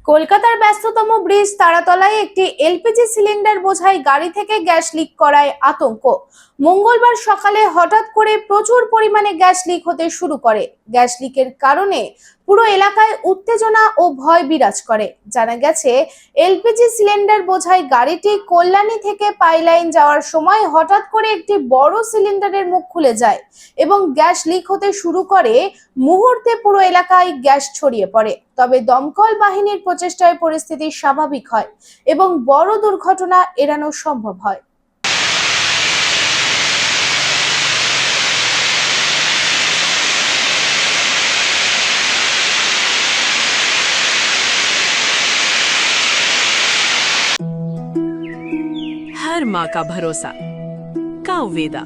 কলকাতার ব্যস্ততম ব্রিজ তারাতলায় একটি এলপিজি সিলিন্ডার বোঝাই গাড়ি থেকে গ্যাস লিক করায় আতঙ্ক। মঙ্গলবার সকালে হঠাৎ করে প্রচুর পরিমাণে গ্যাস লিক হতে শুরু করে। গ্যাস লিকের কারণে পুরো এলাকায় উত্তেজনা ও ভয় বিরাজ করে। জানা গেছে, এলপিজি সিলিন্ডার বোঝাই গাড়িটি কল্যাণী থেকে পাইলাইন যাওয়ার সময় হঠাৎ করে একটি বড় সিলিন্ডারের মুখ খুলে যায় এবং গ্যাস লিক হতে শুরু করে। মুহূর্তে পুরো এলাকায় গ্যাস ছড়িয়ে পড়ে। তবে দমকল বাহিনীর প্রচেষ্টায় পরিস্থিতি স্বাভাবিক হয় এবং বড় দুর্ঘটনা এড়ানো সম্ভব হয়। हर माँ का भरोसा कावेदा।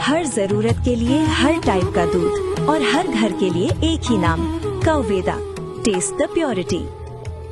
हर जरूरत के लिए हर टाइप का दूध और हर घर के लिए एक ही नाम, कावेदा। Test the purity.